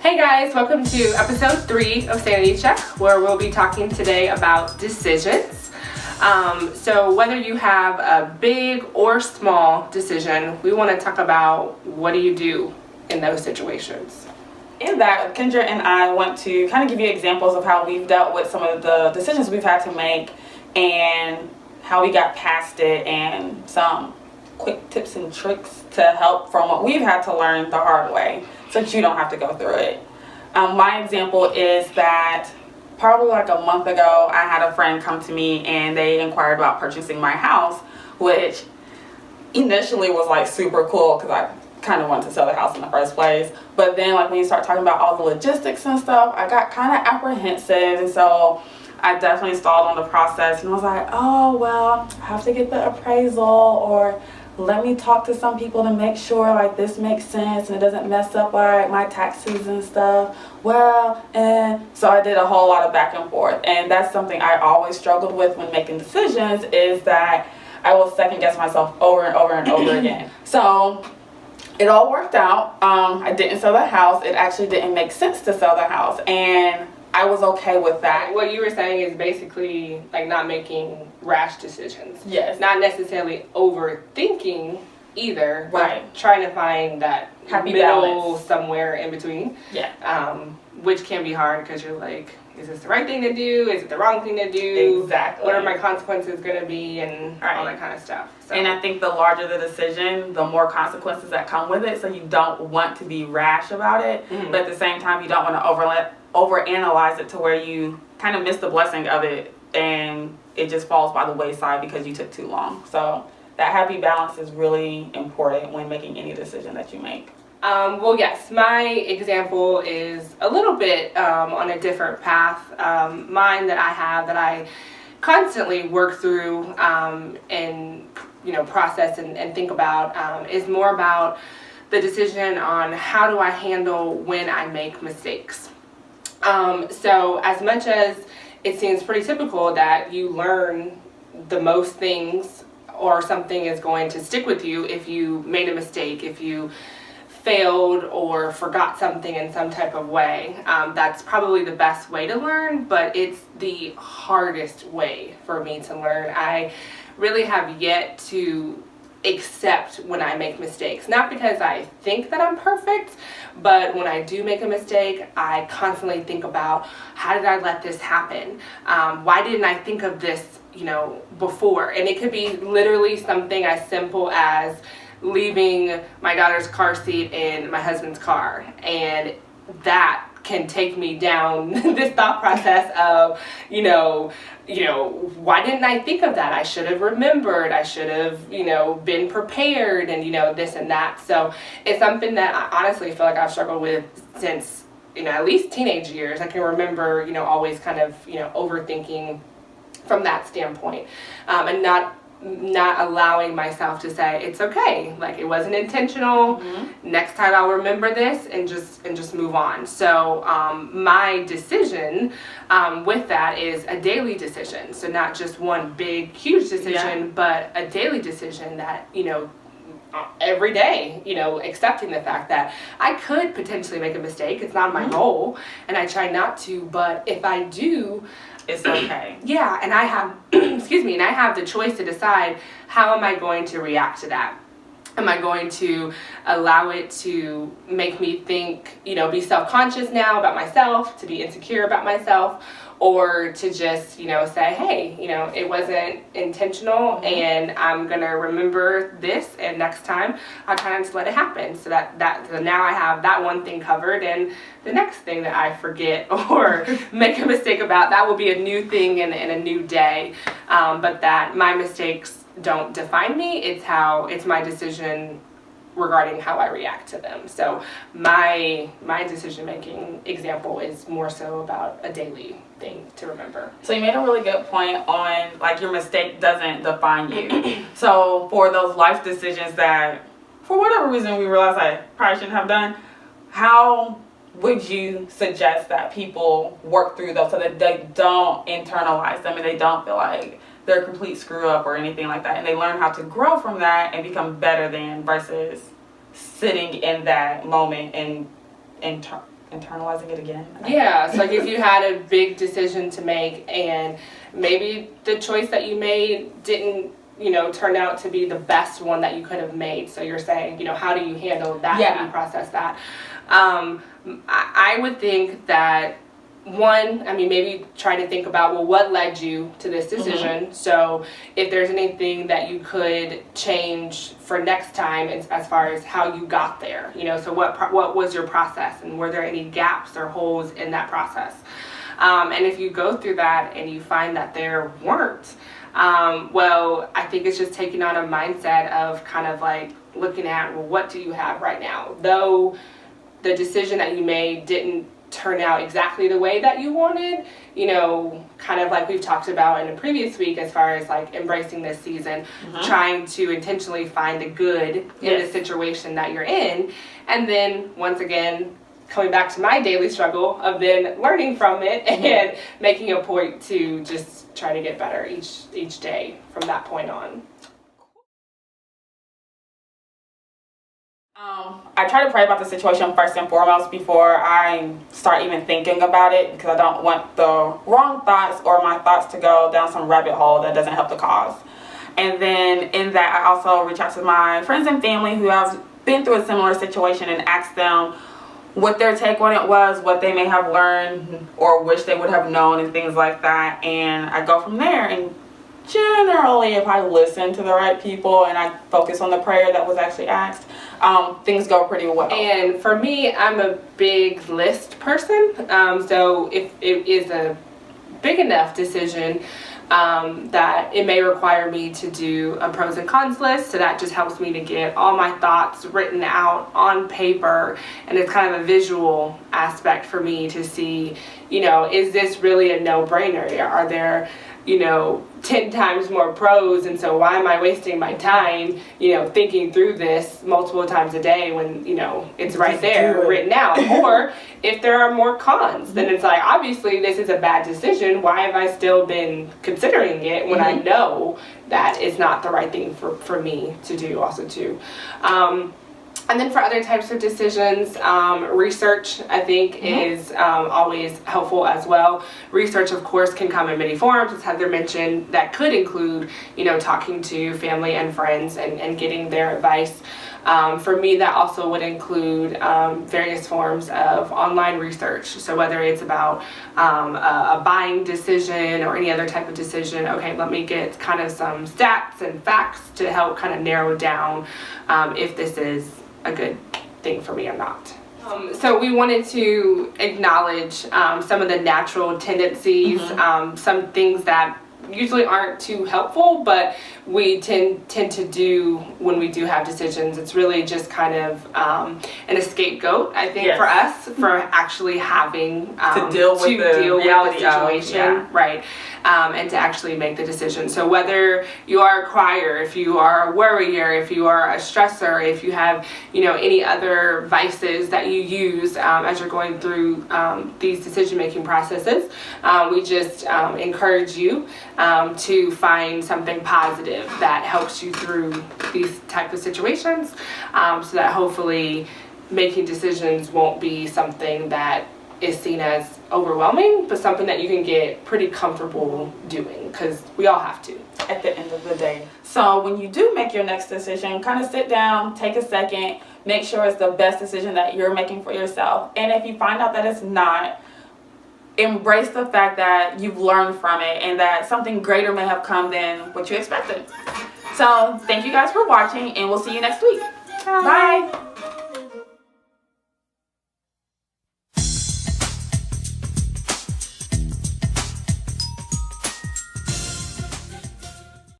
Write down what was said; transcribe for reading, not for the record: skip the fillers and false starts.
Hey guys, welcome to episode 3 of Sanity Check, where we'll be talking today about decisions. So whether you have a big or small decision, we want to talk about what do you do in those situations. In that, Kendra and I want to kind of give you examples of how we've dealt with some of the decisions we've had to make and how we got past it, and some quick tips and tricks to help from what we've had to learn the hard way so that you don't have to go through it. My example is that probably like a month ago, I had a friend come to me and they inquired about purchasing my house, which initially was like super cool because I kind of wanted to sell the house in the first place. But then like when you start talking about all the logistics and stuff, I got kind of apprehensive, and so I definitely stalled on the process, and I was like, oh well, I have to get the appraisal, or let me talk to some people to make sure like this makes sense and it doesn't mess up like my taxes and stuff. Well, and so I did a whole lot of back and forth, and that's something I always struggled with when making decisions, is that I will second guess myself over and over and over again. So it all worked out. I didn't sell the house. It actually didn't make sense to sell the house, and I was okay with that. What you were saying is basically like not making rash decisions. Yes. Not necessarily overthinking either, Right. but trying to find that Happy middle balance. somewhere in between. Yeah. Which can be hard because you're like, is this the right thing to do? Is it the wrong thing to do? Exactly. What are my consequences going to be, and Right. all that kind of stuff. So. And I think the larger the decision, the more consequences that come with it. So you don't want to be rash about it, Mhm. but at the same time, you don't want to overanalyze it to where you kind of miss the blessing of it and it just falls by the wayside because you took too long. So that happy balance is really important when making any decision that you make. Well, yes, my example is a little bit on a different path. Mine that I have, that I constantly work through and process and think about, is more about the decision on how do I handle when I make mistakes. So as much as it seems pretty typical that you learn the most things, or something is going to stick with you if you made a mistake, if you failed or forgot something in some type of way, that's probably the best way to learn, but it's the hardest way for me to learn. I really have yet to accept when I make mistakes, not because I think that I'm perfect, but when I do make a mistake, I constantly think about, how did I let this happen? Why didn't I think of this before? And it could be literally something as simple as leaving my daughter's car seat in my husband's car, and that can take me down this thought process of, why didn't I think of that? I should have remembered. I should have, been prepared, and, this and that. So it's something that I honestly feel like I've struggled with since, at least teenage years. I can remember, always kind of, overthinking from that standpoint, and not allowing myself to say it's okay, like it wasn't intentional. Mm-hmm. Next time I'll remember this and just move on. So my decision with that is a daily decision. So not just one big huge decision, but a daily decision that every day, accepting the fact that I could potentially make a mistake. It's not my goal, and I try not to, but if I do, it's okay. Yeah, and I have, and I have the choice to decide, how am I going to react to that? Am I going to allow it to make me think, be self-conscious now about myself, to be insecure about myself, or to just, say, hey, it wasn't intentional, and I'm going to remember this, and next time I'll try not to let it happen. So so now I have that one thing covered, and the next thing that I forget or make a mistake about, that will be a new thing and a new day. But that my mistakes don't define me. It's my decision regarding how I react to them. So my decision-making example is more so about a daily thing to remember. So you made a really good point on, like, your mistake doesn't define you. So for those life decisions that, for whatever reason, we realize I probably shouldn't have done, how would you suggest that people work through those so that they don't internalize them and they don't feel like they're a complete screw up or anything like that, and they learn how to grow from that and become better than, versus sitting in that moment and internalizing it again. Yeah, so like if you had a big decision to make and maybe the choice that you made didn't, turn out to be the best one that you could have made. So you're saying, how do you handle that? Yeah. How do you process that? I would think that maybe try to think about, well, what led you to this decision? So if there's anything that you could change for next time as far as how you got there, so what was your process, and were there any gaps or holes in that process? And if you go through that and you find that there weren't, well, I think it's just taking on a mindset of kind of like looking at, well, what do you have right now? Though the decision that you made didn't turn out exactly the way that you wanted, kind of like we've talked about in a previous week as far as like embracing this season, trying to intentionally find the good in the situation that you're in. And then once again, coming back to my daily struggle of then learning from it and making a point to just try to get better each day from that point on. I try to pray about the situation first and foremost before I start even thinking about it, because I don't want the wrong thoughts or my thoughts to go down some rabbit hole that doesn't help the cause. And then in that, I also reach out to my friends and family who have been through a similar situation and ask them what their take on it was, what they may have learned or wish they would have known, and things like that. And I go from there, and generally if I listen to the right people and I focus on the prayer that was actually asked, things go pretty well. And for me, I'm a big list person, so if it is a big enough decision that it may require me to do a pros and cons list, so that just helps me to get all my thoughts written out on paper, and it's kind of a visual aspect for me to see, is this really a no-brainer? Are there 10 times more pros, and so why am I wasting my time thinking through this multiple times a day when it's right there written out? Or if there are more cons, then it's like, obviously this is a bad decision. Why have I still been considering it when I know that it's not the right thing for me to do also too? And then for other types of decisions, research, I think, is always helpful as well. Research, of course, can come in many forms, as Heather mentioned. That could include, talking to family and friends and getting their advice. For me, that also would include various forms of online research. So whether it's about a buying decision or any other type of decision, okay, let me get kind of some stats and facts to help kind of narrow down if this is a good thing for me or not. So we wanted to acknowledge some of the natural tendencies, some things that usually aren't too helpful, but we tend to do when we do have decisions. It's really just kind of an scapegoat, I think, for us, for actually having to deal with the reality of the situation, right? And to actually make the decision. So whether you are a crier, if you are a worrier, if you are a stressor, if you have any other vices that you use as you're going through these decision-making processes, we just encourage you to find something positive that helps you through these type of situations, so that hopefully making decisions won't be something that is seen as overwhelming, but something that you can get pretty comfortable doing, because we all have to at the end of the day. So when you do make your next decision, kind of sit down, take a second, make sure it's the best decision that you're making for yourself. And if you find out that it's not, embrace the fact that you've learned from it and that something greater may have come than what you expected. So thank you guys for watching, and we'll see you next week. Bye.